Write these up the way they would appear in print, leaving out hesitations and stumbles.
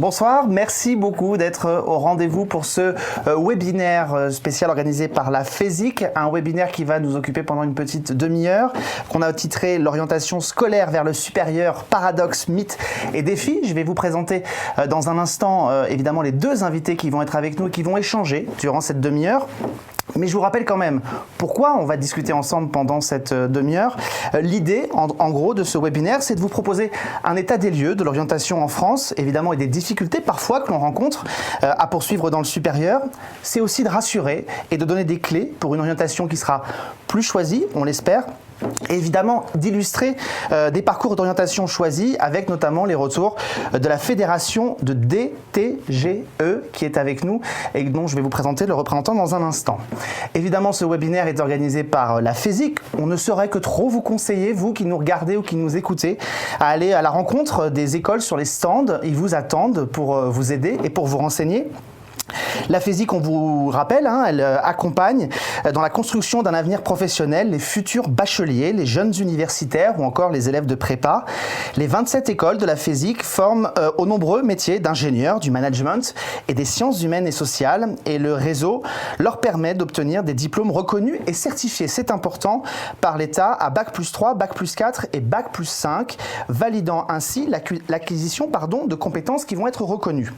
Bonsoir, merci beaucoup d'être au rendez-vous pour ce webinaire spécial organisé par la FESIC, un webinaire qui va nous occuper pendant une petite demi-heure, qu'on a titré l'orientation scolaire vers le supérieur, paradoxes, mythes et défis. Je vais vous présenter dans un instant évidemment les deux invités qui vont être avec nous et qui vont échanger durant cette demi-heure. Mais je vous rappelle quand même pourquoi on va discuter ensemble pendant cette demi-heure. L'idée, en gros, de ce webinaire, c'est de vous proposer un état des lieux de l'orientation en France, évidemment, et des difficultés parfois que l'on rencontre à poursuivre dans le supérieur. C'est aussi de rassurer et de donner des clés pour une orientation qui sera plus choisie, on l'espère. Et évidemment d'illustrer des parcours d'orientation choisis avec notamment les retours de la fédération de DTGE qui est avec nous et dont je vais vous présenter le représentant dans un instant. Évidemment, ce webinaire est organisé par la FESIC. On ne saurait que trop vous conseiller, vous qui nous regardez ou qui nous écoutez, à aller à la rencontre des écoles sur les stands. Ils vous attendent pour vous aider et pour vous renseigner. La FESIC, on vous rappelle, elle accompagne dans la construction d'un avenir professionnel les futurs bacheliers, les jeunes universitaires ou encore les élèves de prépa. Les 27 écoles de la FESIC forment aux nombreux métiers d'ingénieur, du management et des sciences humaines et sociales. Et le réseau leur permet d'obtenir des diplômes reconnus et certifiés, c'est important, par l'État à Bac+3, Bac+4 et Bac+5, validant ainsi l'acquisition de compétences qui vont être reconnues.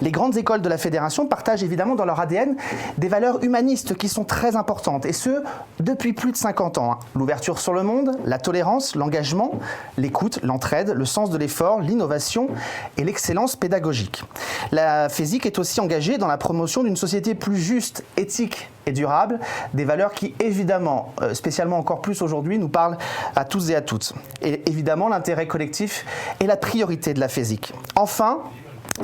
Les grandes écoles de la Fédération partagent évidemment dans leur ADN des valeurs humanistes qui sont très importantes, et ce, depuis plus de 50 ans. L'ouverture sur le monde, la tolérance, l'engagement, l'écoute, l'entraide, le sens de l'effort, l'innovation et l'excellence pédagogique. La FESIC est aussi engagée dans la promotion d'une société plus juste, éthique et durable, des valeurs qui évidemment, spécialement encore plus aujourd'hui, nous parlent à tous et à toutes. Et évidemment, l'intérêt collectif est la priorité de la FESIC. Enfin,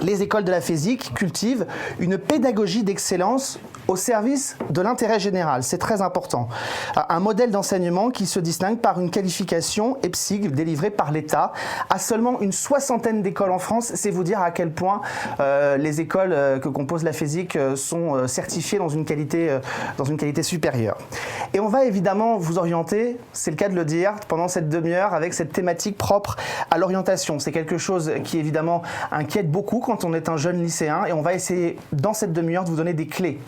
les écoles de la FESIC cultivent une pédagogie d'excellence au service de l'intérêt général. C'est très important. Un modèle d'enseignement qui se distingue par une qualification EPSIG délivrée par l'État à seulement une soixantaine d'écoles en France. C'est vous dire à quel point les écoles que compose la FESIC sont certifiées dans une qualité supérieure. Et on va évidemment vous orienter, c'est le cas de le dire, pendant cette demi-heure avec cette thématique propre à l'orientation. C'est quelque chose qui évidemment inquiète beaucoup quand on est un jeune lycéen, et on va essayer dans cette demi-heure de vous donner des clés.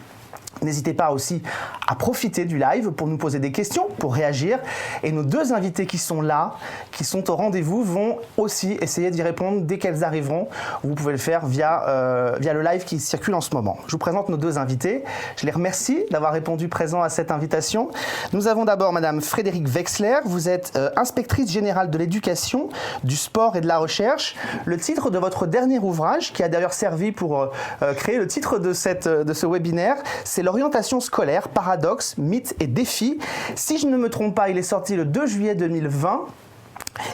N'hésitez pas aussi à profiter du live pour nous poser des questions, pour réagir. Et nos deux invités qui sont là, qui sont au rendez-vous, vont aussi essayer d'y répondre dès qu'elles arriveront. Vous pouvez le faire via le live qui circule en ce moment. Je vous présente nos deux invités. Je les remercie d'avoir répondu présent à cette invitation. Nous avons d'abord Madame Frédérique Wexler. Vous êtes inspectrice générale de l'éducation, du sport et de la recherche. Le titre de votre dernier ouvrage, qui a d'ailleurs servi pour créer le titre de ce webinaire, c'est l'orientation scolaire, paradoxes, mythes et défis. Si je ne me trompe pas, il est sorti le 2 juillet 2020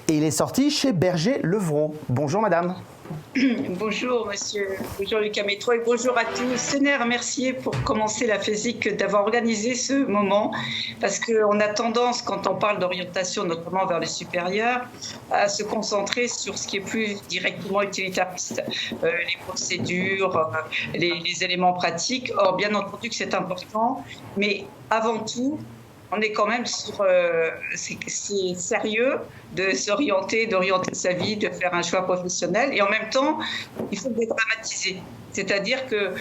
et il est sorti chez Berger-Levrault. Bonjour madame. Bonjour monsieur, bonjour Lucas Métro et bonjour à tous. Je tenais à remercier pour commencer la FESIC d'avoir organisé ce moment, parce qu'on a tendance, quand on parle d'orientation, notamment vers le supérieur, à se concentrer sur ce qui est plus directement utilitariste, les procédures, les éléments pratiques. Or, bien entendu que c'est important, mais avant tout, on est quand même sur c'est sérieux de s'orienter, d'orienter sa vie, de faire un choix professionnel. Et en même temps, il faut dédramatiser. C'est-à-dire que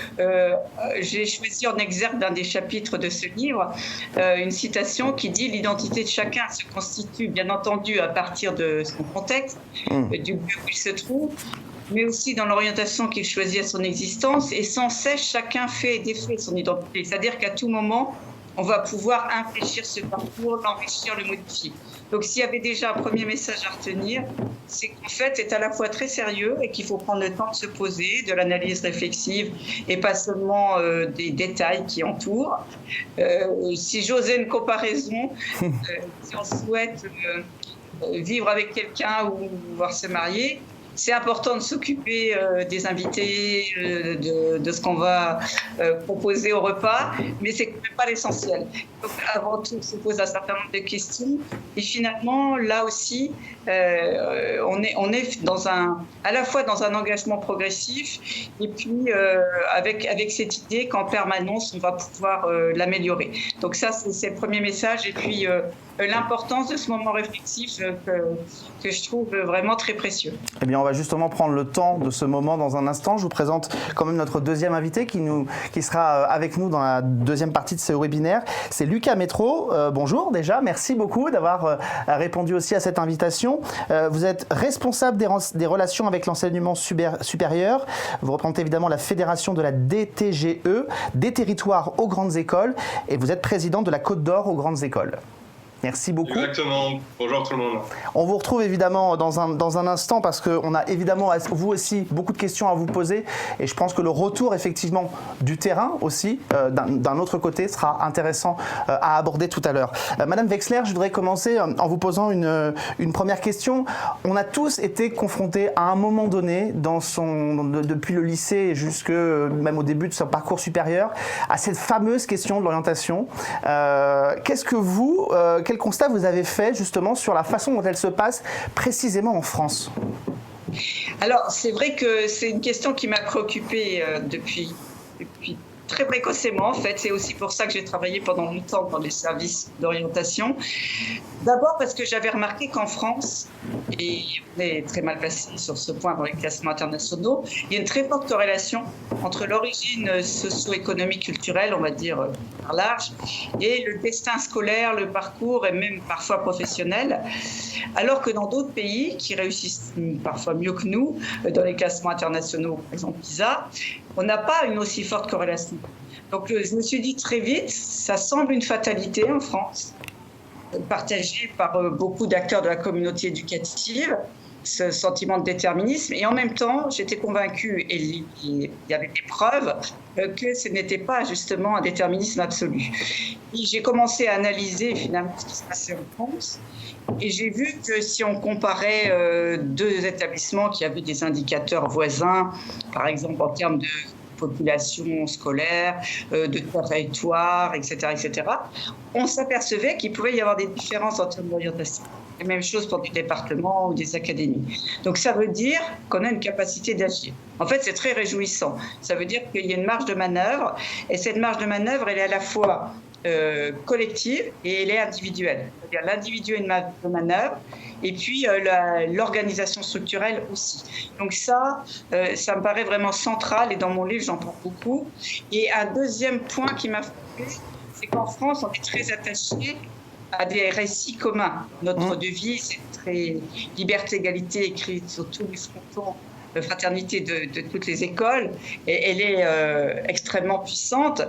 j'ai choisi en exergue d'un des chapitres de ce livre une citation qui dit « L'identité de chacun se constitue bien entendu à partir de son contexte, du lieu où il se trouve, mais aussi dans l'orientation qu'il choisit à son existence. Et sans cesse, chacun fait et défait son identité. C'est-à-dire qu'à tout moment, on va pouvoir infléchir ce parcours, l'enrichir, le modifier. » Donc s'il y avait déjà un premier message à retenir, c'est qu'en fait c'est à la fois très sérieux et qu'il faut prendre le temps de se poser, de l'analyse réflexive et pas seulement des détails qui entourent. Si j'osais une comparaison, si on souhaite vivre avec quelqu'un ou voir se marier, c'est important de s'occuper des invités, de ce qu'on va proposer au repas, mais c'est quand même pas l'essentiel. Donc, avant tout, on se pose un certain nombre de questions. Et finalement, là aussi, on est à la fois dans un engagement progressif et puis avec cette idée qu'en permanence, on va pouvoir l'améliorer. Donc ça, c'est le premier message. Et puis, l'importance de ce moment réflexif que je trouve vraiment très précieux. Eh bien, on va justement prendre le temps de ce moment dans un instant. Je vous présente quand même notre deuxième invité qui sera avec nous dans la deuxième partie de ce webinaire. C'est Lucas Métro. Bonjour déjà, merci beaucoup d'avoir répondu aussi à cette invitation. Vous êtes responsable des relations avec l'enseignement supérieur. Vous représentez évidemment la fédération de la DTGE, des territoires aux grandes écoles, et vous êtes président de la Côte d'Or aux grandes écoles. Merci beaucoup. Exactement. Bonjour tout le monde. On vous retrouve évidemment dans un instant parce qu'on a évidemment, vous aussi, beaucoup de questions à vous poser. Et je pense que le retour, effectivement, du terrain aussi, d'un autre côté, sera intéressant à aborder tout à l'heure. Madame Wexler, je voudrais commencer en vous posant une première question. On a tous été confrontés à un moment donné, depuis le lycée jusque même au début de son parcours supérieur, à cette fameuse question de l'orientation. Quel constat vous avez fait justement sur la façon dont elle se passe précisément en France ? Alors, c'est vrai que c'est une question qui m'a préoccupée depuis très précocement, en fait. C'est aussi pour ça que j'ai travaillé pendant longtemps dans les services d'orientation. D'abord parce que j'avais remarqué qu'en France, et on est très mal placé sur ce point dans les classements internationaux, il y a une très forte corrélation entre l'origine socio-économique culturelle, on va dire par large, et le destin scolaire, le parcours et même parfois professionnel. Alors que dans d'autres pays qui réussissent parfois mieux que nous, dans les classements internationaux, par exemple PISA, on n'a pas une aussi forte corrélation. Donc je me suis dit très vite, ça semble une fatalité en France, partagée par beaucoup d'acteurs de la communauté éducative, ce sentiment de déterminisme. Et en même temps, j'étais convaincue, et il y avait des preuves, que ce n'était pas justement un déterminisme absolu. Et j'ai commencé à analyser finalement ce qui se passait en France. Et j'ai vu que si on comparait deux établissements qui avaient des indicateurs voisins, par exemple en termes de population scolaire, de territoire, etc., on s'apercevait qu'il pouvait y avoir des différences en termes d'orientation. La même chose pour des départements ou des académies. Donc ça veut dire qu'on a une capacité d'agir. En fait, c'est très réjouissant. Ça veut dire qu'il y a une marge de manœuvre, et cette marge de manœuvre, elle est à la fois collective et elle est individuelle. C'est-à-dire l'individu a une marge de manœuvre, et puis l'organisation structurelle aussi. Donc ça me paraît vraiment central, et dans mon livre, j'en parle beaucoup. Et un deuxième point qui m'a frappé, c'est qu'en France, on est très attaché à des récits communs. Notre devise, c'est très liberté, égalité, écrite sur tous les frontons, fraternité de toutes les écoles, et elle est extrêmement puissante,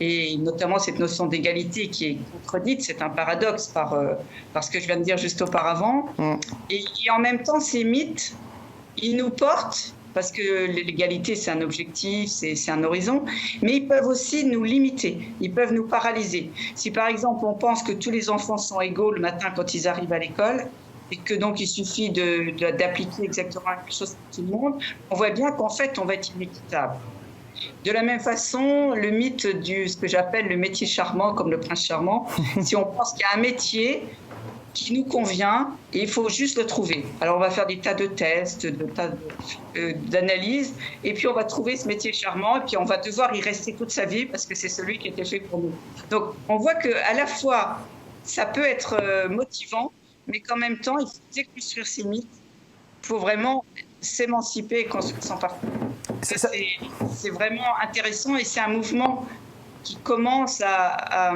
et notamment cette notion d'égalité qui est contredite, c'est un paradoxe par ce que je viens de dire juste auparavant. Et en même temps, ces mythes, ils nous portent, parce que l'égalité, c'est un objectif, c'est un horizon, mais ils peuvent aussi nous limiter, ils peuvent nous paralyser. Si par exemple on pense que tous les enfants sont égaux le matin quand ils arrivent à l'école, et que donc il suffit d'appliquer exactement la même chose pour tout le monde, on voit bien qu'en fait on va être inéquitable. De la même façon, le mythe ce que j'appelle le métier charmant, comme le prince charmant, si on pense qu'il y a un métier qui nous convient, et il faut juste le trouver. Alors on va faire des tas de tests, des tas d'analyses, et puis on va trouver ce métier charmant, et puis on va devoir y rester toute sa vie parce que c'est celui qui était fait pour nous. Donc on voit qu'à la fois ça peut être motivant, mais qu'en même temps il faut déconstruire ces mythes pour vraiment s'émanciper et construire son parcours. C'est vraiment intéressant, et c'est un mouvement qui commence à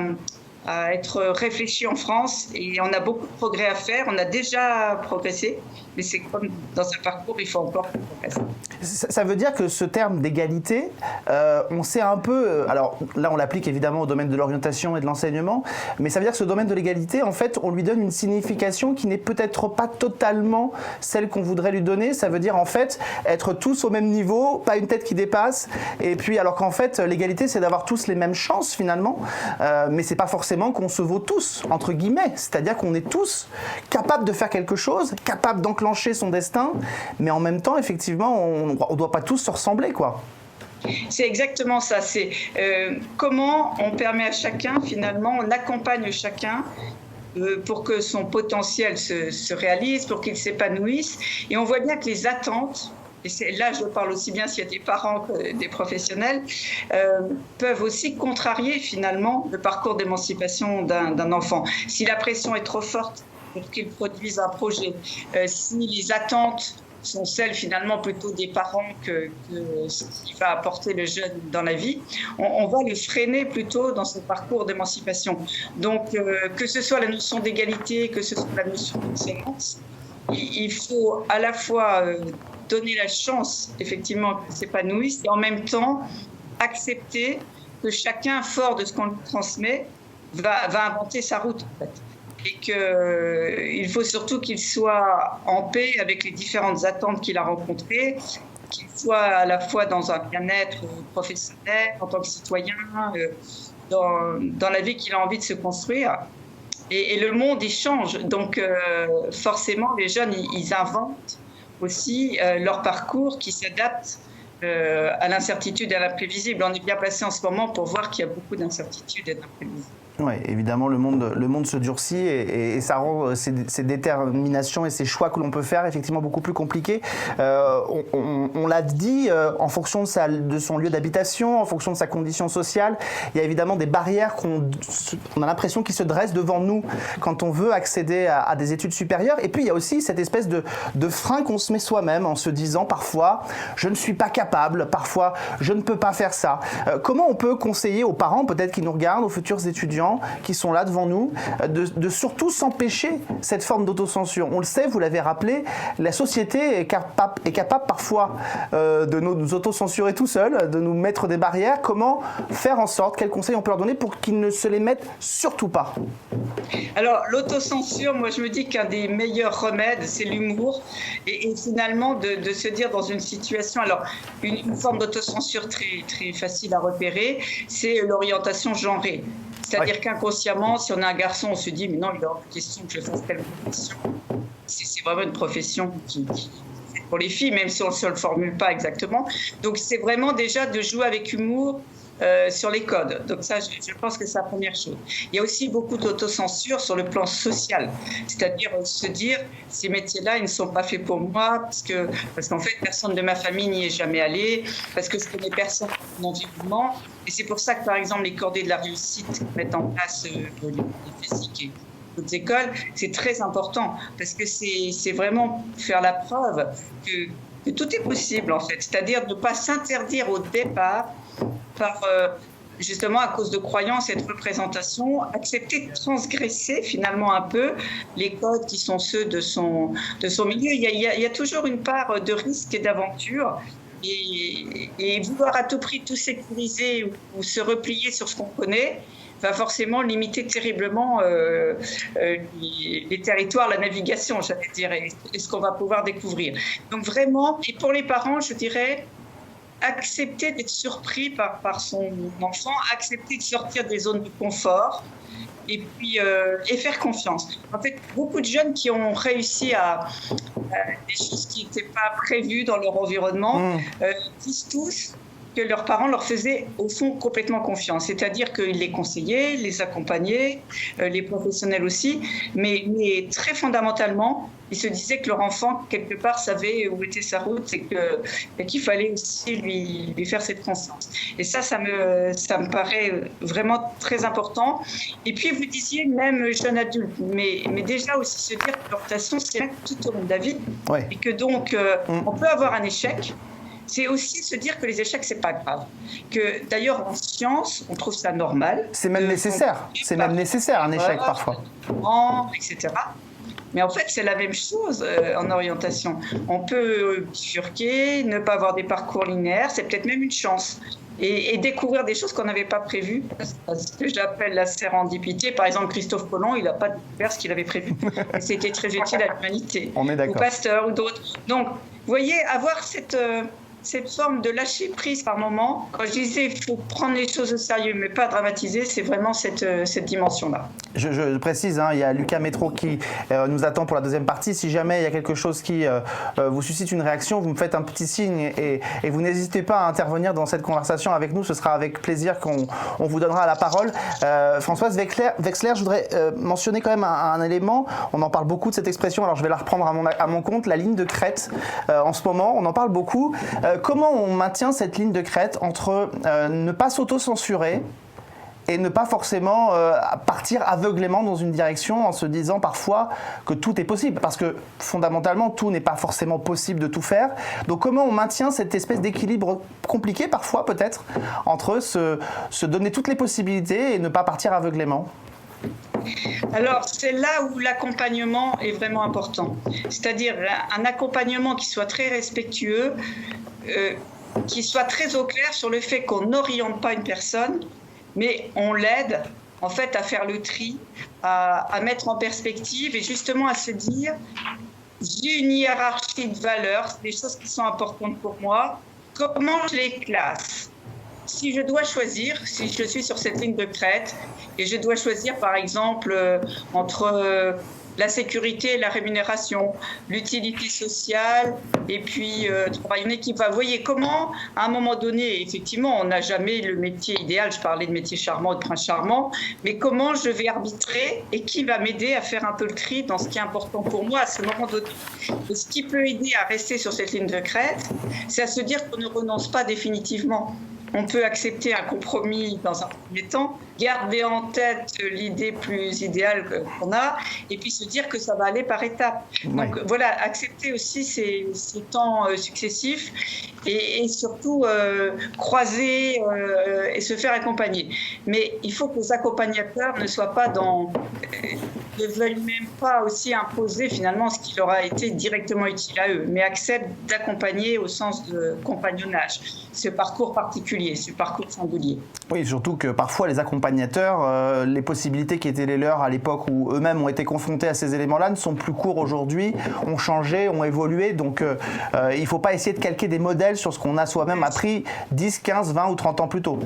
être réfléchi en France, et on a beaucoup de progrès à faire. On a déjà progressé, mais c'est comme dans un parcours, il faut encore progresser. Ça veut dire que ce terme d'égalité, on sait un peu, alors là on l'applique évidemment au domaine de l'orientation et de l'enseignement, mais ça veut dire que ce domaine de l'égalité, en fait, on lui donne une signification qui n'est peut-être pas totalement celle qu'on voudrait lui donner. Ça veut dire en fait être tous au même niveau, pas une tête qui dépasse, et puis alors qu'en fait l'égalité c'est d'avoir tous les mêmes chances finalement, mais c'est pas forcément qu'on se vaut tous, entre guillemets, c'est-à-dire qu'on est tous capables de faire quelque chose, capables d'enclencher son destin, mais en même temps effectivement on ne doit pas tous se ressembler, quoi. C'est exactement ça. C'est comment on permet à chacun, finalement, on accompagne chacun pour que son potentiel se réalise, pour qu'il s'épanouisse. Et on voit bien que les attentes et là je parle aussi bien s'il y a des parents que des professionnels, peuvent aussi contrarier finalement le parcours d'émancipation d'un enfant. Si la pression est trop forte pour qu'il produise un projet, si les attentes sont celles finalement plutôt des parents que ce qui va apporter le jeune dans la vie, on va le freiner plutôt dans son parcours d'émancipation. Donc que ce soit la notion d'égalité, que ce soit la notion d'excellence, il faut à la fois donner la chance effectivement qu'il s'épanouisse et en même temps accepter que chacun, fort de ce qu'on lui transmet, va inventer sa route en fait. Et qu'il faut surtout qu'il soit en paix avec les différentes attentes qu'il a rencontrées, qu'il soit à la fois dans un bien-être professionnel, en tant que citoyen, dans la vie qu'il a envie de se construire. Et le monde, il change. Donc, forcément, les jeunes, ils inventent aussi leur parcours qui s'adapte à l'incertitude et à l'imprévisible. On est bien placé en ce moment pour voir qu'il y a beaucoup d'incertitudes et d'imprévisibles. Oui, évidemment, le monde se durcit et ça rend ces déterminations et ces choix que l'on peut faire effectivement beaucoup plus compliqués. On l'a dit, en fonction de son lieu d'habitation, en fonction de sa condition sociale, il y a évidemment des barrières qu'on a l'impression qui se dressent devant nous quand on veut accéder à des études supérieures. Et puis, il y a aussi cette espèce de frein qu'on se met soi-même en se disant parfois « je ne suis pas capable », parfois « je ne peux pas faire ça ». Comment on peut conseiller aux parents, peut-être qui nous regardent, aux futurs étudiants, qui sont là devant nous, de surtout s'empêcher cette forme d'autocensure. On le sait, vous l'avez rappelé, la société est capable parfois de nous autocensurer tout seul, de nous mettre des barrières. Comment faire en sorte, quels conseils on peut leur donner pour qu'ils ne se les mettent surtout pas? Alors, l'autocensure, moi je me dis qu'un des meilleurs remèdes, c'est l'humour. Et finalement, de se dire dans une situation, alors une forme d'autocensure très, très facile à repérer, c'est l'orientation genrée. C'est-à-dire qu'inconsciemment, si on a un garçon, on se dit « mais non, il est hors de question que je fasse telle profession ». C'est vraiment une profession qui est pour les filles, même si on ne se le formule pas exactement. Donc c'est vraiment déjà de jouer avec humour sur les codes. Donc ça, je pense que c'est la première chose. Il y a aussi beaucoup d'autocensure sur le plan social. C'est-à-dire se dire « ces métiers-là, ils ne sont pas faits pour moi parce qu'en fait, personne de ma famille n'y est jamais allé, parce que je connais personne dans mon environnement ». Et c'est pour ça que, par exemple, les cordées de la réussite mettent en place les physiques et d'autres écoles, c'est très important parce que c'est vraiment faire la preuve que tout est possible, en fait. C'est-à-dire de ne pas s'interdire au départ par, justement, à cause de croyances et de représentations, accepter de transgresser finalement un peu les codes qui sont ceux de son milieu. Il y a toujours une part de risque et d'aventure. Et vouloir à tout prix tout sécuriser ou se replier sur ce qu'on connaît va forcément limiter terriblement les territoires, la navigation, j'allais dire, et ce qu'on va pouvoir découvrir. Donc vraiment, et pour les parents, je dirais, accepter d'être surpris par son enfant, accepter de sortir des zones de confort, et puis et faire confiance. En fait, beaucoup de jeunes qui ont réussi à des choses qui n'étaient pas prévues dans leur environnement disent tous que leurs parents leur faisaient au fond complètement confiance, c'est-à-dire qu'ils les conseillaient, les accompagnaient, les professionnels aussi, mais très fondamentalement, ils se disaient que leur enfant, quelque part, savait où était sa route et qu'il fallait aussi lui faire cette confiance. Et ça me paraît vraiment très important. Et puis, vous disiez même jeune adulte, mais déjà aussi se dire que l'orientation, c'est tout au long de la vie, et que donc, on peut avoir un échec. C'est aussi se dire que les échecs, c'est pas grave. Que d'ailleurs, en science, on trouve ça normal. C'est même nécessaire. C'est même nécessaire, un échec, parfois. Etc. Mais en fait, c'est la même chose en orientation. On peut bifurquer, ne pas avoir des parcours linéaires, c'est peut-être même une chance. Et découvrir des choses qu'on n'avait pas prévues, ce que j'appelle la sérendipité. Par exemple, Christophe Colomb, il n'a pas découvert ce qu'il avait prévu. Et c'était très utile à l'humanité. On est d'accord. Ou Pasteur ou d'autres. Donc, vous voyez, avoir cette forme de lâcher prise par moment. Quand je disais il faut prendre les choses au sérieux mais pas dramatiser, c'est vraiment cette dimension-là. Je précise, hein, il y a Lucas Métro qui nous attend pour la deuxième partie. Si jamais il y a quelque chose qui vous suscite une réaction, vous me faites un petit signe et vous n'hésitez pas à intervenir dans cette conversation avec nous. Ce sera avec plaisir qu'on vous donnera la parole. Françoise Wexler, je voudrais mentionner quand même un élément. On en parle beaucoup de cette expression, alors je vais la reprendre à mon compte, la ligne de crête. En ce moment, on en parle beaucoup. Comment on maintient cette ligne de crête entre ne pas s'auto-censurer et ne pas forcément partir aveuglément dans une direction en se disant parfois que tout est possible, parce que fondamentalement tout n'est pas forcément possible de tout faire. Donc comment on maintient cette espèce d'équilibre compliqué parfois peut-être entre se donner toutes les possibilités et ne pas partir aveuglément? Alors, c'est là où l'accompagnement est vraiment important. C'est-à-dire un accompagnement qui soit très respectueux, qui soit très au clair sur le fait qu'on n'oriente pas une personne, mais on l'aide en fait à faire le tri, à mettre en perspective et justement à se dire j'ai une hiérarchie de valeurs, des choses qui sont importantes pour moi, comment je les classe? Si je dois choisir, si je suis sur cette ligne de crête et je dois choisir par exemple entre la sécurité et la rémunération, l'utilité sociale et puis travailler en équipe. Vous voyez comment, à un moment donné, effectivement, on n'a jamais le métier idéal. Je parlais de métier charmant, de prince charmant, mais comment je vais arbitrer et qui va m'aider à faire un peu le tri dans ce qui est important pour moi à ce moment donné. Et ce qui peut aider à rester sur cette ligne de crête, c'est à se dire qu'on ne renonce pas définitivement. On peut accepter un compromis dans un premier temps, garder en tête l'idée plus idéale qu'on a, et puis se dire que ça va aller par étapes. Ouais. Donc voilà, accepter aussi ces temps successifs et surtout croiser et se faire accompagner. Mais il faut que les accompagnateurs ne soient pas ne veuillent même pas aussi imposer finalement ce qui leur a été directement utile à eux, mais acceptent d'accompagner au sens de compagnonnage ce parcours particulier, ce parcours singulier. Oui, surtout que parfois les accompagnateurs, les possibilités qui étaient les leurs à l'époque où eux-mêmes ont été confrontés à ces éléments-là ne sont plus courts aujourd'hui, ont changé, ont évolué, donc il ne faut pas essayer de calquer des modèles sur ce qu'on a soi-même appris 10, 15, 20 ou 30 ans plus tôt.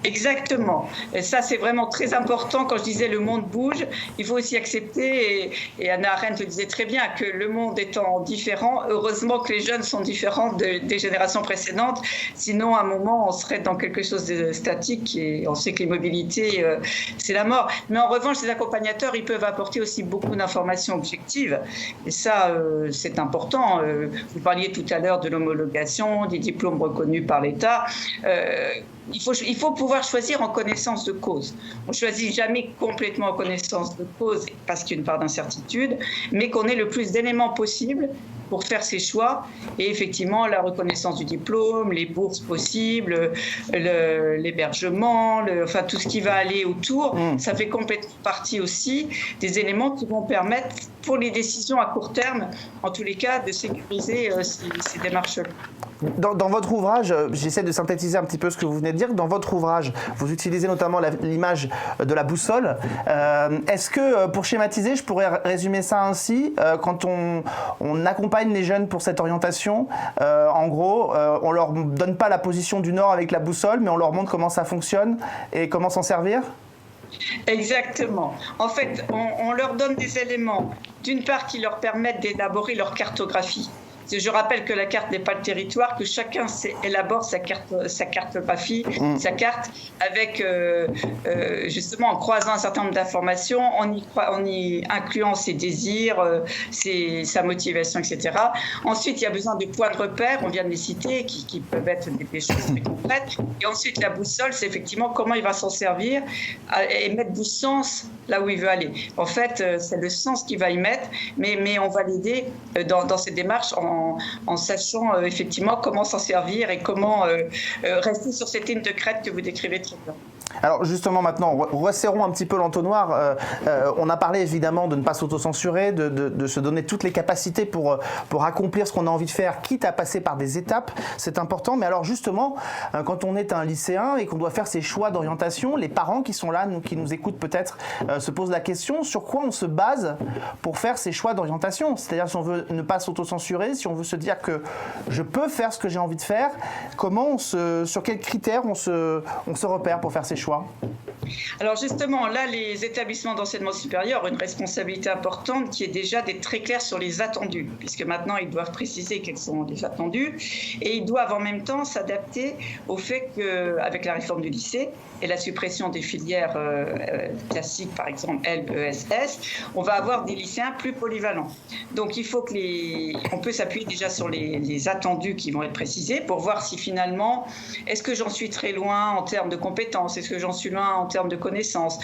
Exactement. Et ça, c'est vraiment très important. Quand je disais le monde bouge, il faut aussi accepter, et Hannah Arendt le disait très bien, que le monde étant différent, heureusement que les jeunes sont différents des générations précédentes. Sinon, à un moment, on serait dans quelque chose de statique et on sait que les mobilités, c'est la mort. Mais en revanche, les accompagnateurs, ils peuvent apporter aussi beaucoup d'informations objectives. Et ça, c'est important. Vous parliez tout à l'heure de l'homologation, des diplômes reconnus par l'État. Il faut pouvoir choisir en connaissance de cause. On ne choisit jamais complètement en connaissance de cause parce qu'il y a une part d'incertitude, mais qu'on ait le plus d'éléments possible pour faire ses choix. Et effectivement, la reconnaissance du diplôme, les bourses possibles, l'hébergement, enfin tout ce qui va aller autour, ça fait complètement partie aussi des éléments qui vont permettre, pour les décisions à court terme, en tous les cas, de sécuriser ces démarches-là. Dans votre ouvrage, j'essaie de synthétiser un petit peu ce que vous venez de dire. Dans votre ouvrage, vous utilisez notamment l'image de la boussole. Est-ce que, pour schématiser, je pourrais résumer ça ainsi, quand on accompagne les jeunes pour cette orientation, en gros, on leur donne pas la position du Nord avec la boussole, mais on leur montre comment ça fonctionne et comment s'en servir ? Exactement. En fait, on leur donne des éléments, d'une part, qui leur permettent d'élaborer leur cartographie. Je rappelle que la carte n'est pas le territoire, que chacun élabore sa cartographie, sa carte, avec justement en croisant un certain nombre d'informations, en y incluant ses désirs, sa motivation, etc. Ensuite, il y a besoin de points de repère, on vient de les citer, qui peuvent être des choses très concrètes. Et ensuite, la boussole, c'est effectivement comment il va s'en servir et mettre du sens là où il veut aller. En fait, c'est le sens qu'il va y mettre, mais on va l'aider dans cette démarche en sachant effectivement comment s'en servir et comment rester sur cette ligne de crête que vous décrivez très bien. Alors justement maintenant, resserrons un petit peu l'entonnoir. On a parlé évidemment de ne pas s'autocensurer, de se donner toutes les capacités pour accomplir ce qu'on a envie de faire, quitte à passer par des étapes, c'est important. Mais alors justement, quand on est un lycéen et qu'on doit faire ses choix d'orientation, les parents qui sont là, qui nous écoutent peut-être, se posent la question sur quoi on se base pour faire ses choix d'orientation. C'est-à-dire si on veut ne pas s'autocensurer, si si on veut se dire que je peux faire ce que j'ai envie de faire, sur quels critères on se repère pour faire ses choix? Alors justement, là, les établissements d'enseignement supérieur ont une responsabilité importante qui est déjà d'être très clairs sur les attendus, puisque maintenant, ils doivent préciser quels sont les attendus, et ils doivent en même temps s'adapter au fait qu'avec la réforme du lycée et la suppression des filières classiques, par exemple L, ESS, on va avoir des lycéens plus polyvalents. Donc il faut on peut s'appuyer déjà sur les attendus qui vont être précisés pour voir si finalement, est-ce que j'en suis très loin en termes de compétences, est-ce que j'en suis loin en termes de connaissances,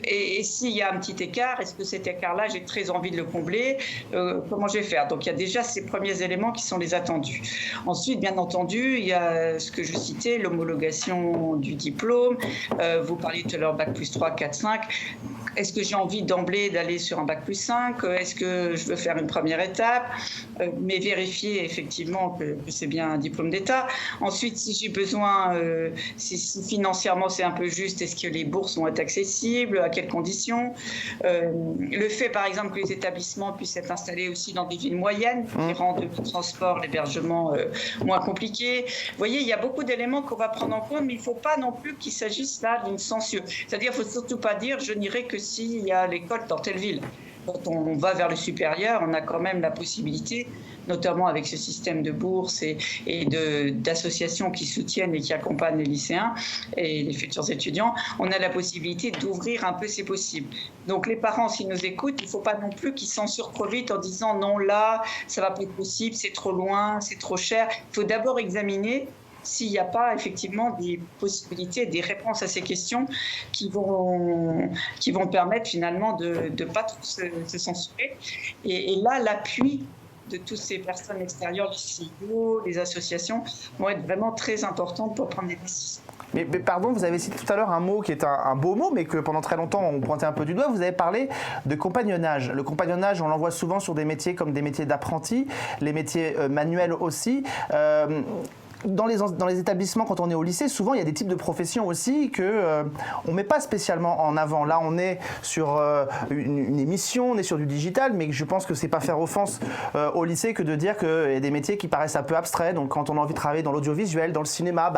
et s'il y a un petit écart, est-ce que cet écart-là, j'ai très envie de le combler, comment je vais faire? Donc il y a déjà ces premiers éléments qui sont les attendus. Ensuite, bien entendu, il y a ce que je citais, l'homologation du diplôme. Vous parliez tout à l'heure bac plus 3, 4, 5. Est-ce que j'ai envie d'emblée d'aller sur un bac plus 5? Est-ce que je veux faire une première étape, mais vérifier effectivement que c'est bien un diplôme d'État? Ensuite, si j'ai besoin, si financièrement c'est un peu juste, est-ce que les bourses vont être accessibles? À quelles conditions? Le fait, par exemple, que les établissements puissent être installés aussi dans des villes moyennes, qui rendent le transport, l'hébergement moins compliqué. Vous voyez, il y a beaucoup d'éléments qu'on va prendre en compte, mais il ne faut pas non plus qu'il s'agisse là d'une censure. C'est-à-dire, il ne faut surtout pas dire « je n'irai que s'il y a l'école dans telle ville ». Quand on va vers le supérieur, on a quand même la possibilité, notamment avec ce système de bourses et d'associations qui soutiennent et qui accompagnent les lycéens et les futurs étudiants, on a la possibilité d'ouvrir un peu ces possibles. Donc les parents, s'ils nous écoutent, il ne faut pas non plus qu'ils censurent trop vite en disant non, là, ça ne va pas être possible, c'est trop loin, c'est trop cher. Il faut d'abord examiner s'il n'y a pas effectivement des possibilités, des réponses à ces questions qui vont permettre finalement de ne pas trop se censurer. Et là, l'appui de toutes ces personnes extérieures, les CIO, les associations, vont être vraiment très importantes pour prendre des décisions. Mais pardon, vous avez cité tout à l'heure un mot qui est un beau mot, mais que pendant très longtemps on pointait un peu du doigt. Vous avez parlé de compagnonnage. Le compagnonnage, on l'en voit souvent sur des métiers comme des métiers d'apprentis, les métiers manuels aussi. Dans les établissements, quand on est au lycée, souvent il y a des types de professions aussi que on met pas spécialement en avant. Là, on est sur une émission, on est sur du digital, mais je pense que c'est pas faire offense au lycée que de dire qu'il y a des métiers qui paraissent un peu abstraits. Donc, quand on a envie de travailler dans l'audiovisuel, dans le cinéma,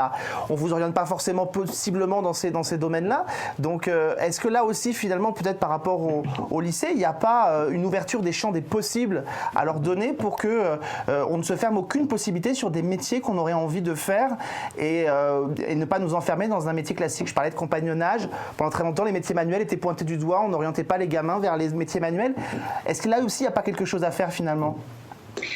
on vous oriente pas forcément possiblement dans ces domaines-là. Donc, est-ce que là aussi, finalement, peut-être par rapport au lycée, il n'y a pas une ouverture des champs des possibles à leur donner pour que on ne se ferme aucune possibilité sur des métiers qu'on aurait envie de faire et ne pas nous enfermer dans un métier classique. Je parlais de compagnonnage. Pendant très longtemps, les métiers manuels étaient pointés du doigt. On n'orientait pas les gamins vers les métiers manuels. Est-ce que là aussi, il n'y a pas quelque chose à faire finalement ?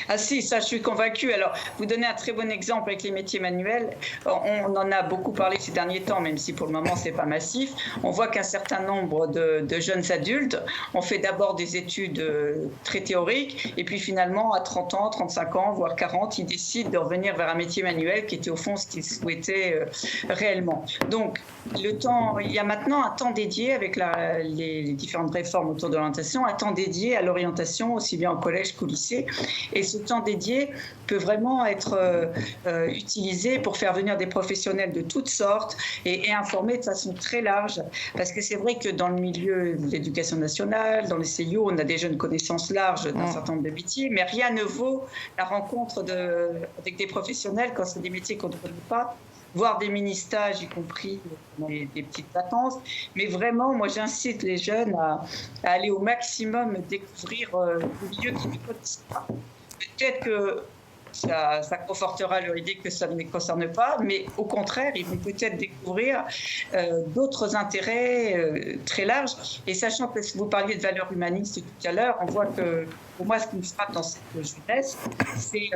Ah si, ça je suis convaincue. Alors, vous donnez un très bon exemple avec les métiers manuels. On en a beaucoup parlé ces derniers temps, même si pour le moment c'est pas massif. On voit qu'un certain nombre de jeunes adultes ont fait d'abord des études très théoriques et puis finalement à 30 ans, 35 ans, voire 40, ils décident de revenir vers un métier manuel qui était au fond ce qu'ils souhaitaient réellement. Donc, il y a maintenant un temps dédié avec les différentes réformes autour de l'orientation, un temps dédié à l'orientation aussi bien au collège qu'au lycée. Et ce temps dédié peut vraiment être utilisé pour faire venir des professionnels de toutes sortes et informer de façon très large. Parce que c'est vrai que dans le milieu de l'éducation nationale, dans les CIO, on a déjà une connaissance large d'un certain nombre de métiers, mais rien ne vaut la rencontre avec des professionnels quand c'est des métiers qu'on ne connaît pas, voire des mini-stages, y compris des petites vacances. Mais vraiment, moi, j'incite les jeunes à aller au maximum découvrir le milieu qui ne connaissent pas. Peut-être que ça confortera leur idée que ça ne les concerne pas, mais au contraire, ils vont peut-être découvrir d'autres intérêts très larges. Et sachant que vous parliez de valeurs humanistes tout à l'heure, on voit que, pour moi, ce qui me frappe dans cette jeunesse, c'est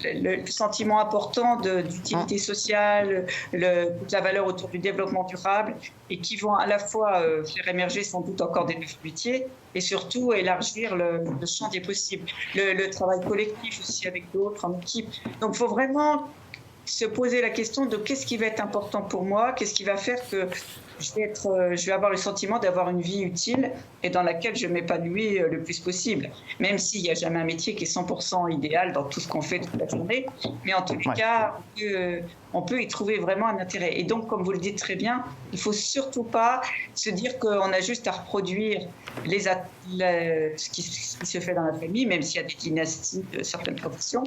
le sentiment important d'utilité sociale, toute la valeur autour du développement durable, et qui vont à la fois faire émerger sans doute encore des nouveaux métiers et surtout élargir le champ des possibles. Le travail collectif aussi avec d'autres en équipe. Donc il faut vraiment se poser la question de qu'est-ce qui va être important pour moi, qu'est-ce qui va faire que je vais avoir le sentiment d'avoir une vie utile et dans laquelle je m'épanouis le plus possible. Même s'il n'y a jamais un métier qui est 100% idéal dans tout ce qu'on fait toute la journée, mais en tous les cas, on peut y trouver vraiment un intérêt. Et donc, comme vous le dites très bien, il ne faut surtout pas se dire qu'on a juste à reproduire ce qui se fait dans la famille, même s'il y a des dynasties de certaines professions,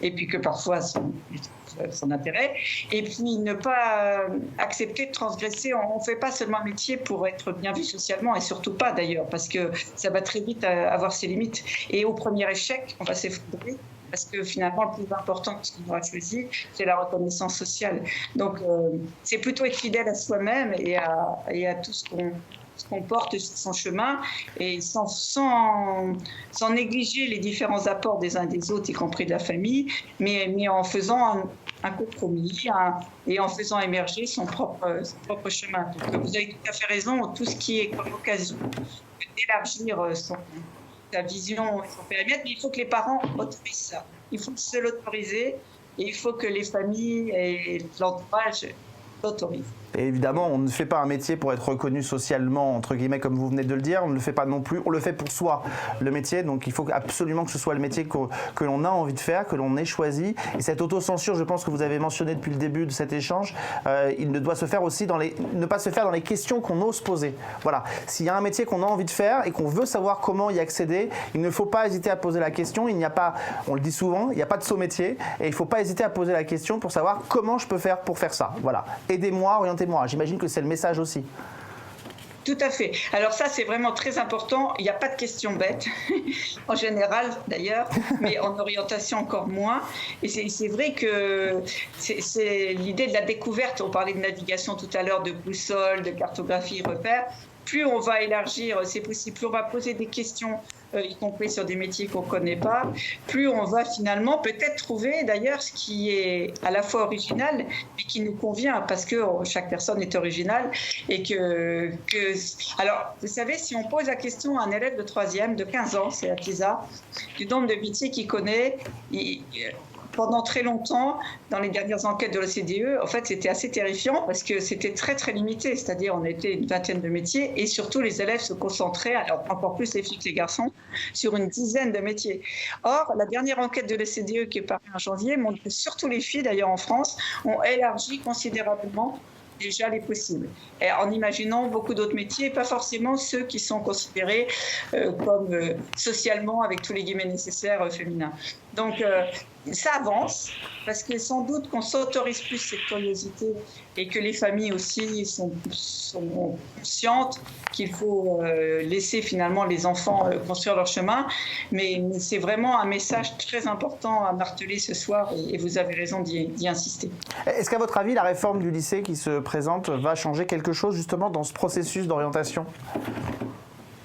et puis que parfois son intérêt, et puis ne pas accepter de transgresser. On ne fait pas seulement un métier pour être bien vu socialement, et surtout pas d'ailleurs, parce que ça va très vite avoir ses limites. Et au premier échec, on va s'effondrer, parce que finalement, le plus important de ce qu'on aura choisi, c'est la reconnaissance sociale. Donc, c'est plutôt être fidèle à soi-même et à tout ce qu'on porte sur son chemin, et sans négliger les différents apports des uns et des autres, y compris de la famille, mais en faisant un compromis et en faisant émerger son propre chemin. Donc, vous avez tout à fait raison, tout ce qui est comme occasion d'élargir sa vision et son périmètre, mais il faut que les parents autorisent ça. Il faut se l'autoriser et il faut que les familles et l'entourage l'autorisent. Et évidemment, on ne fait pas un métier pour être reconnu socialement, entre guillemets, comme vous venez de le dire. On ne le fait pas non plus. On le fait pour soi, le métier. Donc, il faut absolument que ce soit le métier que l'on a envie de faire, que l'on ait choisi. Et cette autocensure, je pense que vous avez mentionné depuis le début de cet échange, il ne doit se faire aussi ne pas se faire dans les questions qu'on ose poser. Voilà. S'il y a un métier qu'on a envie de faire et qu'on veut savoir comment y accéder, il ne faut pas hésiter à poser la question. Il n'y a pas, on le dit souvent, il n'y a pas de saut métier. Et il ne faut pas hésiter à poser la question pour savoir comment je peux faire pour faire ça. Voilà. Aidez-moi, orientez-moi. J'imagine que c'est le message aussi. Tout à fait. Alors ça, c'est vraiment très important. Il n'y a pas de questions bêtes, en général d'ailleurs, mais en orientation encore moins. Et c'est vrai que c'est l'idée de la découverte. On parlait de navigation tout à l'heure, de boussole, de cartographie, repères. Plus on va élargir, c'est possible, plus on va poser des questions, y compris sur des métiers qu'on ne connaît pas, plus on va finalement peut-être trouver d'ailleurs ce qui est à la fois original, mais qui nous convient, parce que chaque personne est originale. Et alors, vous savez, si on pose la question à un élève de 3e, de 15 ans, c'est la TISA, du nombre de métiers qu'il connaît, pendant très longtemps, dans les dernières enquêtes de l'OCDE, en fait, c'était assez terrifiant parce que c'était très, très limité. C'est-à-dire, on était une vingtaine de métiers et surtout, les élèves se concentraient, alors encore plus les filles que les garçons, sur une dizaine de métiers. Or, la dernière enquête de l'OCDE qui est parue en janvier montre que surtout les filles, d'ailleurs en France, ont élargi considérablement déjà les possibles, et en imaginant beaucoup d'autres métiers, pas forcément ceux qui sont considérés comme socialement, avec tous les guillemets nécessaires, féminins. Donc ça avance, parce que sans doute qu'on s'autorise plus cette curiosité et que les familles aussi sont conscientes qu'il faut laisser finalement les enfants construire leur chemin. Mais c'est vraiment un message très important à marteler ce soir, et vous avez raison d'y insister. Est-ce qu'à votre avis, la réforme du lycée qui se présente va changer quelque chose justement dans ce processus d'orientation ?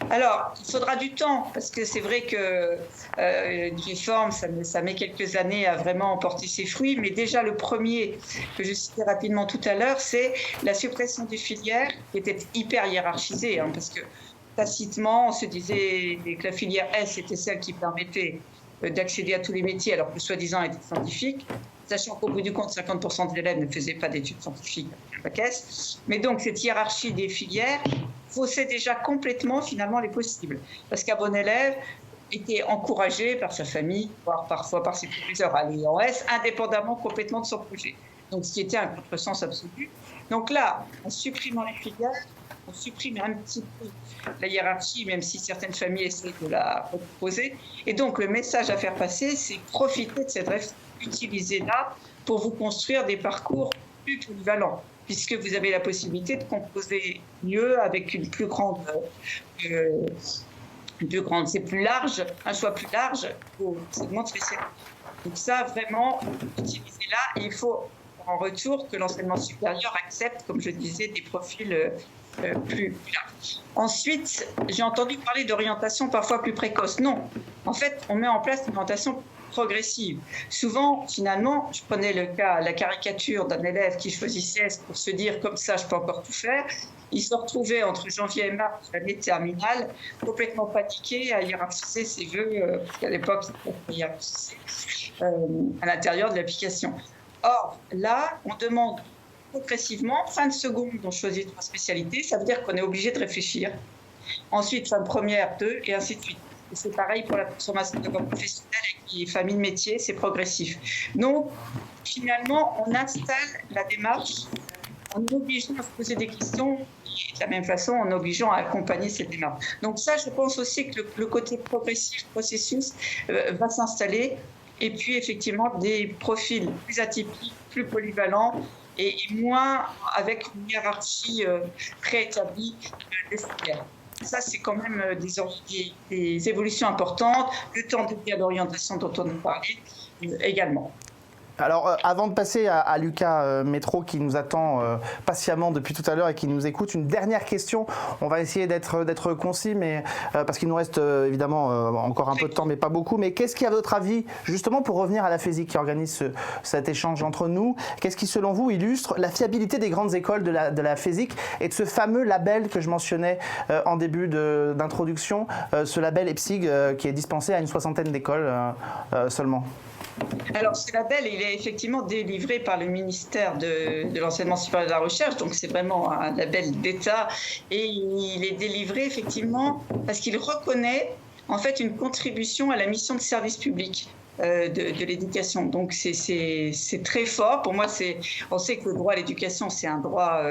Alors, il faudra du temps, parce que c'est vrai que une réforme, ça met quelques années à vraiment porter ses fruits, mais déjà le premier que je citais rapidement tout à l'heure, c'est la suppression des filières, qui était hyper hiérarchisée, parce que tacitement, on se disait que la filière S était celle qui permettait d'accéder à tous les métiers, alors que soi-disant était scientifique, sachant qu'au bout du compte, 50% des élèves ne faisaient pas d'études scientifiques à la caisse. Mais donc, cette hiérarchie des filières faussait déjà complètement, finalement, les possibles. Parce qu'un bon élève était encouragé par sa famille, voire parfois par ses professeurs à aller en S, indépendamment complètement de son projet. Donc, ce qui était un contresens absolu. Donc là, en supprimant les filières, on supprime un petit peu la hiérarchie, même si certaines familles essaient de la reposer. Et donc, le message à faire passer, c'est profiter de cette réforme, utilisez-la pour vous construire des parcours plus polyvalents, puisque vous avez la possibilité de composer mieux avec une plus grande, c'est plus large, un choix plus large pour segments spécialisés. Donc ça, vraiment, utilisez-la. Il faut en retour que l'enseignement supérieur accepte, comme je disais, des profils plus larges. Ensuite, j'ai entendu parler d'orientation parfois plus précoce. Non, en fait, on met en place une orientation progressive. Souvent, finalement, je prenais la caricature d'un élève qui choisissait pour se dire comme ça, je peux encore tout faire. Il se retrouvait entre janvier et mars de l'année terminale, complètement paniqué, à hiérarchiser ses vœux, parce qu'à l'époque, c'était hiérarchisé à l'intérieur de l'application. Or, là, on demande progressivement, fin de seconde, on choisit 3 spécialités, ça veut dire qu'on est obligé de réfléchir. Ensuite, fin de première, 2, et ainsi de suite. Et c'est pareil pour la transformation de voie professionnelle et famille de métier, c'est progressif. Donc, finalement, on installe la démarche en obligeant à se poser des questions et de la même façon en obligeant à accompagner cette démarche. Donc ça, je pense aussi que le côté progressif, processus, va s'installer. Et puis, effectivement, des profils plus atypiques, plus polyvalents et moins avec une hiérarchie préétablie des salaires. Ça, c'est quand même des évolutions importantes. Le temps dédié à l'orientation dont on a parlé également. Alors, avant de passer à Lucas Métro qui nous attend patiemment depuis tout à l'heure et qui nous écoute, une dernière question. On va essayer d'être concis, mais parce qu'il nous reste évidemment encore un peu de temps, mais pas beaucoup. Mais qu'est-ce qui, à votre avis, justement pour revenir à la FESIC qui organise cet échange entre nous, qu'est-ce qui, selon vous, illustre la fiabilité des grandes écoles de la FESIC et de ce fameux label que je mentionnais en début d'introduction, ce label EPSIG qui est dispensé à une 60aine d'écoles seulement? Alors, ce label, il est effectivement délivré par le ministère de l'Enseignement supérieur et de la Recherche, donc c'est vraiment un label d'État, et il est délivré effectivement parce qu'il reconnaît en fait une contribution à la mission de service public de l'éducation. Donc c'est très fort. Pour moi, on sait que le droit à l'éducation, c'est un droit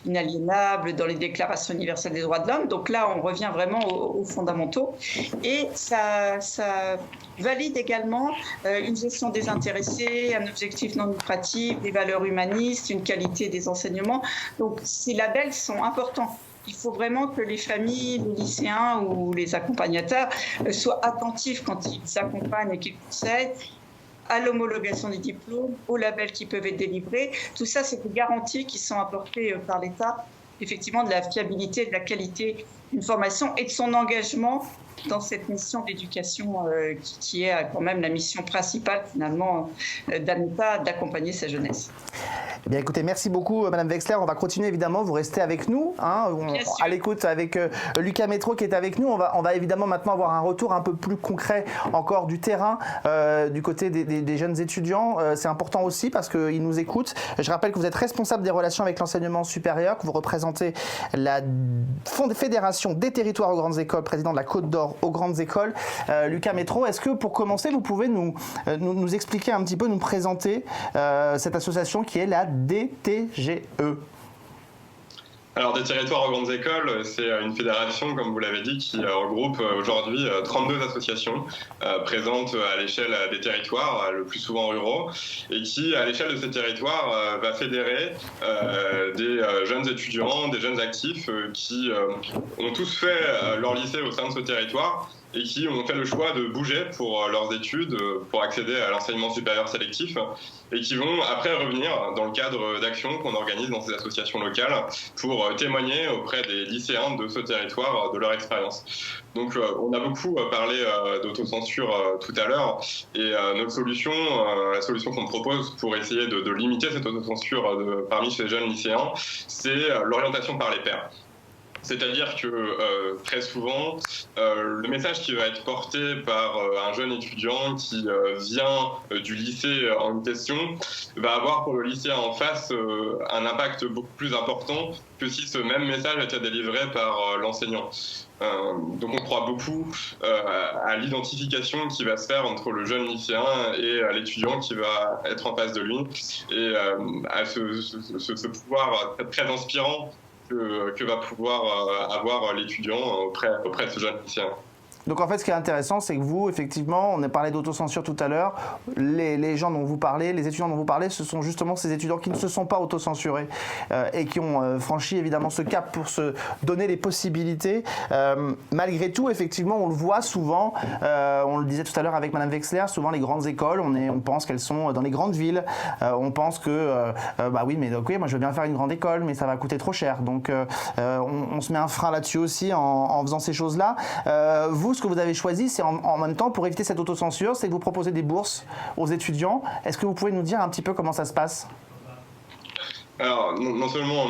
inaliénable dans les déclarations universelles des droits de l'homme. Donc là, on revient vraiment aux fondamentaux. Et ça valide également une gestion désintéressée, un objectif non lucratif, des valeurs humanistes, une qualité des enseignements. Donc ces labels sont importants. Il faut vraiment que les familles, les lycéens ou les accompagnateurs soient attentifs quand ils accompagnent et qu'ils conseillent à l'homologation des diplômes, aux labels qui peuvent être délivrés. Tout ça, c'est des garanties qui sont apportées par l'État, effectivement, de la fiabilité, de la qualité d'une formation et de son engagement dans cette mission d'éducation qui est quand même la mission principale, finalement, d'un État, d'accompagner sa jeunesse. Eh bien, écoutez, merci beaucoup, Madame Wexler. On va continuer, évidemment. Vous restez avec nous, à l'écoute avec Lucas Métro qui est avec nous. On va évidemment maintenant avoir un retour un peu plus concret encore du terrain, du côté des jeunes étudiants. C'est important aussi parce qu'ils nous écoutent. Je rappelle que vous êtes responsable des relations avec l'enseignement supérieur, que vous représentez la Fédération des territoires aux grandes écoles, président de la Côte d'Or aux grandes écoles. Lucas Métro, est-ce que pour commencer, vous pouvez nous expliquer un petit peu, nous présenter cette association qui est la DTGE? Alors, des territoires aux grandes écoles, c'est une fédération, comme vous l'avez dit, qui regroupe aujourd'hui 32 associations présentes à l'échelle des territoires, le plus souvent ruraux, et qui, à l'échelle de ces territoires, va fédérer des jeunes étudiants, des jeunes actifs qui ont tous fait leur lycée au sein de ce territoire et qui ont fait le choix de bouger pour leurs études, pour accéder à l'enseignement supérieur sélectif, et qui vont après revenir dans le cadre d'actions qu'on organise dans ces associations locales pour témoigner auprès des lycéens de ce territoire de leur expérience. Donc on a beaucoup parlé d'autocensure tout à l'heure, et notre solution, la solution qu'on propose pour essayer de limiter cette autocensure parmi ces jeunes lycéens, c'est l'orientation par les pairs. C'est-à-dire que très souvent, le message qui va être porté par un jeune étudiant qui vient du lycée en question va avoir pour le lycéen en face un impact beaucoup plus important que si ce même message était délivré par l'enseignant. Donc on croit beaucoup à l'identification qui va se faire entre le jeune lycéen et l'étudiant qui va être en face de lui, et à ce pouvoir très inspirant que va pouvoir avoir l'étudiant auprès de ce jeune lycéen. Donc en fait, ce qui est intéressant, c'est que vous, effectivement, on a parlé d'autocensure tout à l'heure, les gens dont vous parlez, les étudiants dont vous parlez, ce sont justement ces étudiants qui ne se sont pas autocensurés et qui ont franchi évidemment ce cap pour se donner les possibilités. Malgré tout, effectivement, on le voit souvent, on le disait tout à l'heure avec Madame Wexler, souvent les grandes écoles, on pense qu'elles sont dans les grandes villes, on pense que, bah oui, mais ok, moi je veux bien faire une grande école, mais ça va coûter trop cher. Donc on se met un frein là-dessus aussi en faisant ces choses-là. Vous, ce que vous avez choisi, c'est en même temps, pour éviter cette autocensure, c'est que vous proposez des bourses aux étudiants. Est-ce que vous pouvez nous dire un petit peu comment ça se passe ? Alors, non seulement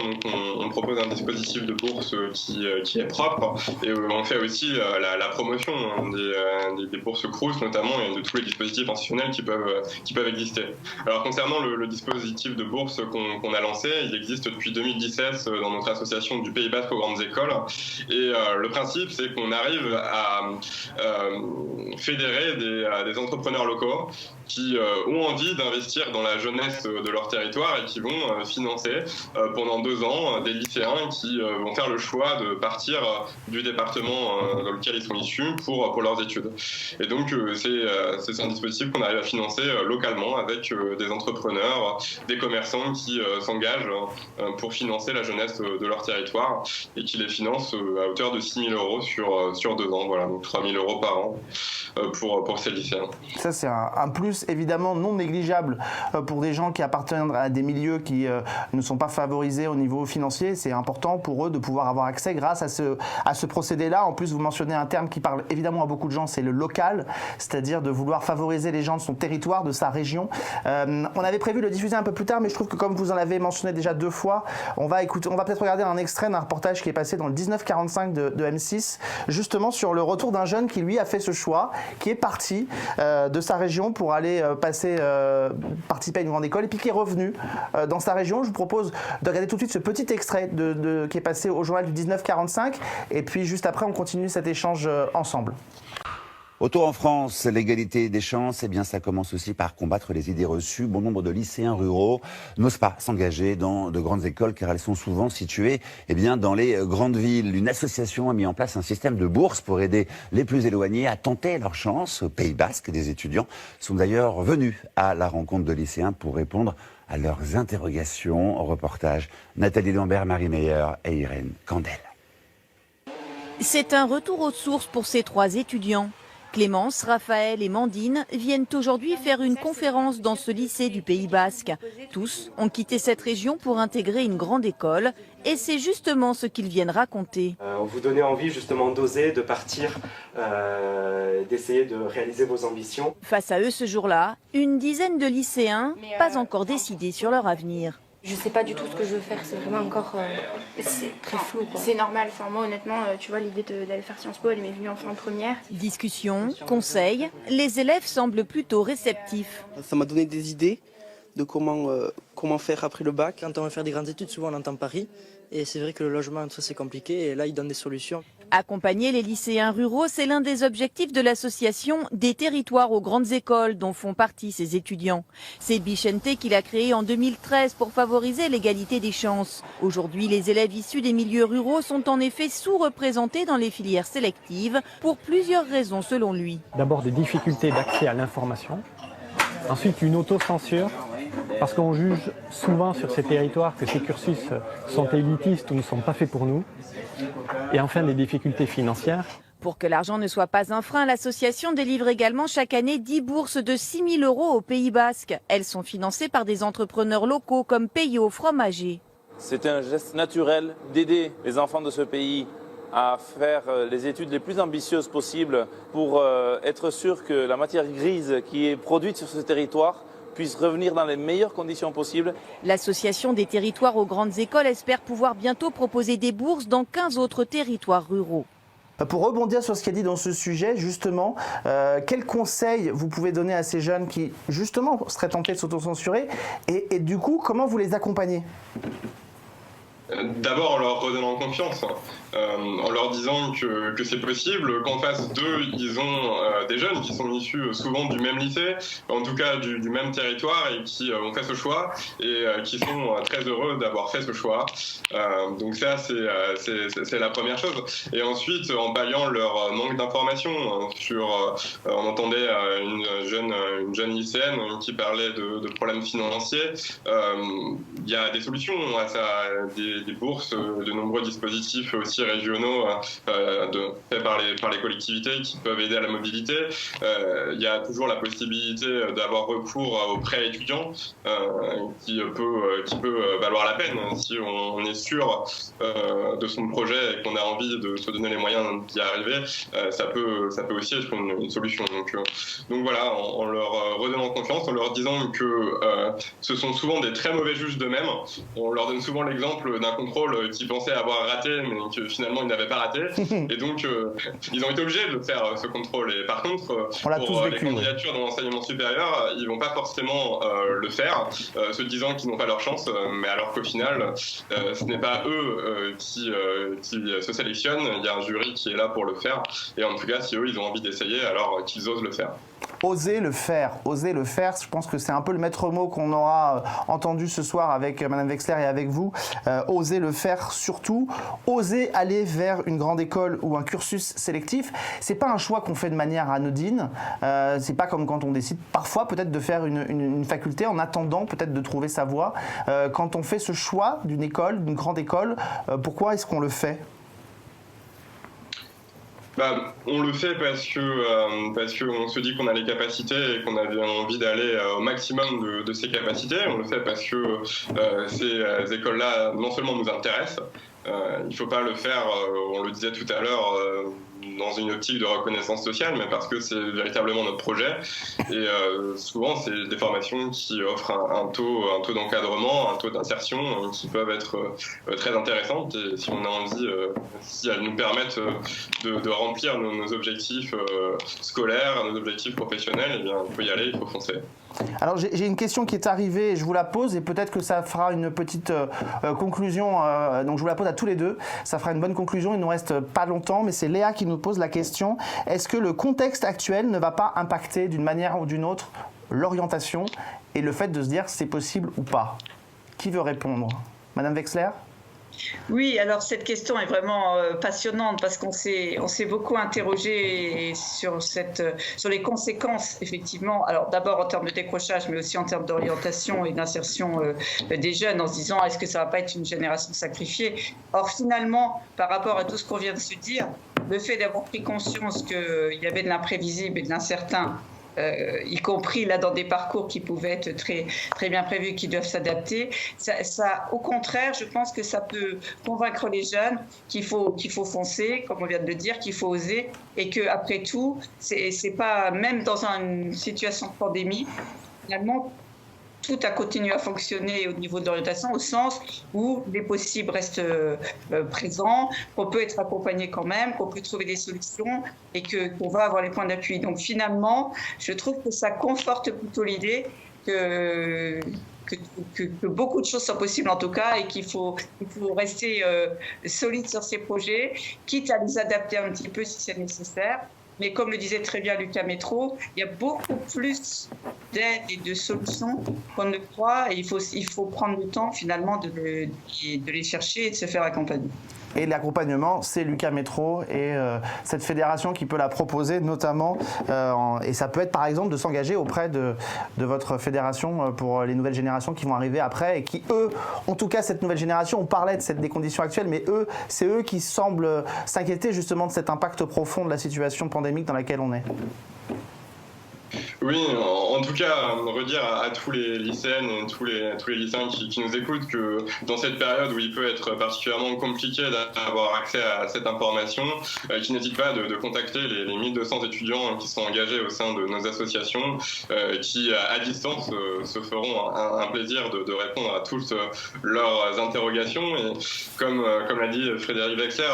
on propose un dispositif de bourse qui est propre, et on fait aussi la promotion des bourses Crous notamment, et de tous les dispositifs institutionnels qui peuvent exister. Alors concernant le dispositif de bourse qu'on a lancé, il existe depuis 2017 dans notre association du Pays Basque aux grandes écoles, et le principe c'est qu'on arrive à fédérer des entrepreneurs locaux qui ont envie d'investir dans la jeunesse de leur territoire et qui vont financer pendant 2 ans des lycéens qui vont faire le choix de partir du département dans lequel ils sont issus pour leurs études. Et donc c'est un dispositif qu'on arrive à financer localement avec des entrepreneurs, des commerçants qui s'engagent pour financer la jeunesse de leur territoire et qui les financent à hauteur de 6 000 € sur 2 ans, voilà, donc 3 000 € par an pour ces lycéens. Ça c'est un plus évidemment non négligeable pour des gens qui appartiennent à des milieux qui ne sont pas favorisés au niveau financier. C'est important pour eux de pouvoir avoir accès grâce à ce procédé-là. En plus, vous mentionnez un terme qui parle évidemment à beaucoup de gens, c'est le local, c'est-à-dire de vouloir favoriser les gens de son territoire, de sa région. On avait prévu de le diffuser un peu plus tard, mais je trouve que comme vous en avez mentionné déjà 2 fois, on va peut-être regarder un extrait d'un reportage qui est passé dans le 1945 de M6, justement sur le retour d'un jeune qui lui a fait ce choix, qui est parti de sa région pour aller participer à une grande école et puis qui est revenu dans sa région. Je vous propose de regarder tout de suite ce petit extrait qui est passé au journal du 1945 et puis juste après on continue cet échange ensemble. Autour en France, l'égalité des chances, eh bien, ça commence aussi par combattre les idées reçues. Bon nombre de lycéens ruraux n'osent pas s'engager dans de grandes écoles car elles sont souvent situées, eh bien, dans les grandes villes. Une association a mis en place un système de bourse pour aider les plus éloignés à tenter leur chance. Au Pays Basque, des étudiants sont d'ailleurs venus à la rencontre de lycéens pour répondre à leurs interrogations. Au reportage, Nathalie Lambert, Marie Meyer et Irène Candel. C'est un retour aux sources pour ces 3 étudiants. Clémence, Raphaël et Mandine viennent aujourd'hui faire une conférence dans ce lycée du Pays Basque. Tous ont quitté cette région pour intégrer une grande école et c'est justement ce qu'ils viennent raconter. On vous donnait envie justement d'oser, de partir, d'essayer de réaliser vos ambitions. Face à eux ce jour-là, une dizaine de lycéens, pas encore décidés sur leur avenir. Je sais pas du tout ce que je veux faire, c'est vraiment encore c'est très flou, quoi. C'est normal, enfin, moi honnêtement, tu vois, l'idée d'aller faire Sciences Po, elle m'est venue en première. Discussion, conseils, les élèves semblent plutôt réceptifs. Ça m'a donné des idées de comment faire après le bac. Quand on veut faire des grandes études, souvent on entend Paris. Et c'est vrai que le logement, ça c'est compliqué. Et là, ils donnent des solutions. Accompagner les lycéens ruraux, c'est l'un des objectifs de l'association Des territoires aux grandes écoles dont font partie ces étudiants. C'est Bichente qui l'a créé en 2013 pour favoriser l'égalité des chances. Aujourd'hui, les élèves issus des milieux ruraux sont en effet sous-représentés dans les filières sélectives pour plusieurs raisons selon lui. D'abord des difficultés d'accès à l'information, ensuite une autocensure, parce qu'on juge souvent sur ces territoires que ces cursus sont élitistes ou ne sont pas faits pour nous. Et enfin, des difficultés financières. Pour que l'argent ne soit pas un frein, l'association délivre également chaque année 10 bourses de 6 000 € au Pays Basque. Elles sont financées par des entrepreneurs locaux comme Peyo Fromager. C'est un geste naturel d'aider les enfants de ce pays à faire les études les plus ambitieuses possibles pour être sûr que la matière grise qui est produite sur ce territoire puisse revenir dans les meilleures conditions possibles. L'association des territoires aux grandes écoles espère pouvoir bientôt proposer des bourses dans 15 autres territoires ruraux. Pour rebondir sur ce qui est dit dans ce sujet, justement, quels conseils vous pouvez donner à ces jeunes qui, justement, seraient tentés de s'autocensurer et du coup, comment vous les accompagnez ? D'abord en leur redonnant confiance, en leur disant que c'est possible, qu'en face d'eux, ils ont des jeunes qui sont issus souvent du même lycée, en tout cas du même territoire et qui ont fait ce choix et qui sont très heureux d'avoir fait ce choix. Donc ça, c'est la première chose. Et ensuite, en palliant leur manque d'informations on entendait une jeune lycéenne qui parlait de problèmes financiers. Il y a des solutions à ça, des bourses, de nombreux dispositifs aussi régionaux faits par les collectivités qui peuvent aider à la mobilité. Il y a toujours la possibilité d'avoir recours au prêt étudiant qui peut valoir la peine si on est sûr de son projet et qu'on a envie de se donner les moyens d'y arriver. Ça peut aussi être une solution. Donc voilà, en leur redonnant confiance, en leur disant que ce sont souvent des très mauvais juges d'eux-mêmes. On leur donne souvent l'exemple d'un contrôle qu'ils pensaient avoir raté, mais que finalement ils n'avaient pas raté. Et donc, ils ont été obligés de faire ce contrôle. Et par contre, pour les candidatures dans l'enseignement supérieur, ils ne vont pas forcément le faire, se disant qu'ils n'ont pas leur chance, mais alors qu'au final, ce n'est pas eux qui se sélectionnent. Il y a un jury qui est là pour le faire. Et en tout cas, si eux, ils ont envie d'essayer, alors qu'ils osent le faire. Oser le faire, je pense que c'est un peu le maître mot qu'on aura entendu ce soir avec Madame Wexler et avec vous. Oser le faire surtout, oser aller vers une grande école ou un cursus sélectif. C'est pas un choix qu'on fait de manière anodine, c'est pas comme quand on décide parfois peut-être de faire une faculté en attendant peut-être de trouver sa voie. Quand on fait ce choix d'une école, d'une grande école, pourquoi est-ce qu'on le fait ? On le fait parce qu'on se dit qu'on a les capacités et qu'on avait envie d'aller au maximum de ces capacités. On le fait parce que ces écoles-là non seulement nous intéressent, il ne faut pas le faire, on le disait tout à l'heure, dans une optique de reconnaissance sociale, mais parce que c'est véritablement notre projet. Et souvent, c'est des formations qui offrent un taux d'encadrement, un taux d'insertion qui peuvent être très intéressantes. Et si on a envie, si elles nous permettent de remplir nos objectifs scolaires, nos objectifs professionnels, eh bien, il faut y aller, il faut foncer. Alors j'ai une question qui est arrivée et je vous la pose et peut-être que ça fera une petite conclusion, donc je vous la pose à tous les deux, ça fera une bonne conclusion, il ne nous reste pas longtemps, mais c'est Léa qui nous pose la question, est-ce que le contexte actuel ne va pas impacter d'une manière ou d'une autre l'orientation et le fait de se dire c'est possible ou pas? Qui veut répondre? Madame Wexler? Oui, alors cette question est vraiment passionnante parce qu'on s'est beaucoup interrogé sur les conséquences, effectivement. Alors d'abord en termes de décrochage, mais aussi en termes d'orientation et d'insertion des jeunes, en se disant est-ce que ça va pas être une génération sacrifiée? Or finalement, par rapport à tout ce qu'on vient de se dire, le fait d'avoir pris conscience qu'il y avait de l'imprévisible et de l'incertain, y compris là dans des parcours qui pouvaient être très, très bien prévus, qui doivent s'adapter. Ça, au contraire, je pense que ça peut convaincre les jeunes qu'il faut foncer, comme on vient de le dire, qu'il faut oser, et que après tout, c'est pas, même dans une situation de pandémie, finalement, tout a continué à fonctionner au niveau de l'orientation, au sens où les possibles restent présents, qu'on peut être accompagné quand même, qu'on peut trouver des solutions et qu'on va avoir les points d'appui. Donc finalement, je trouve que ça conforte plutôt l'idée que beaucoup de choses sont possibles en tout cas et qu'il faut rester solide sur ces projets, quitte à les adapter un petit peu si c'est nécessaire. Mais comme le disait très bien Lucas Métro, il y a beaucoup plus d'aides et de solutions qu'on ne croit et il faut prendre le temps finalement de les chercher et de se faire accompagner. Et l'accompagnement, c'est Lucas Métro et cette fédération qui peut la proposer notamment. Et ça peut être par exemple de s'engager auprès de votre fédération pour les nouvelles générations qui vont arriver après et qui, eux, en tout cas cette nouvelle génération, on parlait des conditions actuelles, mais c'est eux qui semblent s'inquiéter justement de cet impact profond de la situation pandémique dans laquelle on est. Oui, en tout cas, redire à tous les lycéennes et tous les lycéens qui nous écoutent que dans cette période où il peut être particulièrement compliqué d'avoir accès à cette information, qu'ils n'hésitent pas de contacter les 1200 étudiants qui sont engagés au sein de nos associations, qui à distance se feront un plaisir de répondre à toutes leurs interrogations. Et comme l'a dit Frédéric Wexler,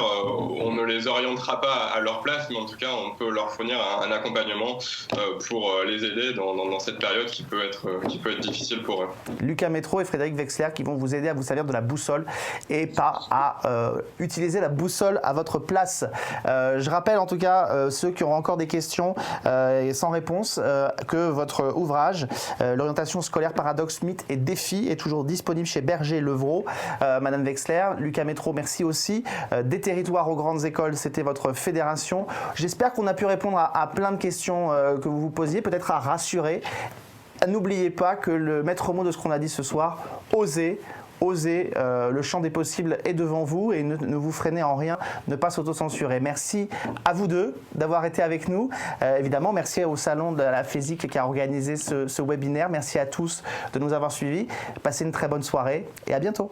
on ne les orientera pas à leur place, mais en tout cas, on peut leur fournir un accompagnement pour les aider dans cette période qui peut être difficile pour eux. Lucas Métro et Frédéric Wexler qui vont vous aider à vous servir de la boussole et pas à utiliser la boussole à votre place. Je rappelle en tout cas ceux qui auront encore des questions et sans réponse que votre ouvrage l'orientation scolaire, paradoxe, mythe et défi est toujours disponible chez Berger-Levrault. Madame Wexler, Lucas Métro, merci aussi. Des territoires aux grandes écoles, c'était votre fédération. J'espère qu'on a pu répondre à plein de questions que vous vous posiez, peut-être à rassurer. N'oubliez pas que le maître mot de ce qu'on a dit ce soir, oser osez, le champ des possibles est devant vous et ne vous freinez en rien, ne pas s'autocensurer. Merci à vous deux d'avoir été avec nous. Évidemment, merci au Salon de la FESIC qui a organisé ce webinaire. Merci à tous de nous avoir suivis. Passez une très bonne soirée et à bientôt.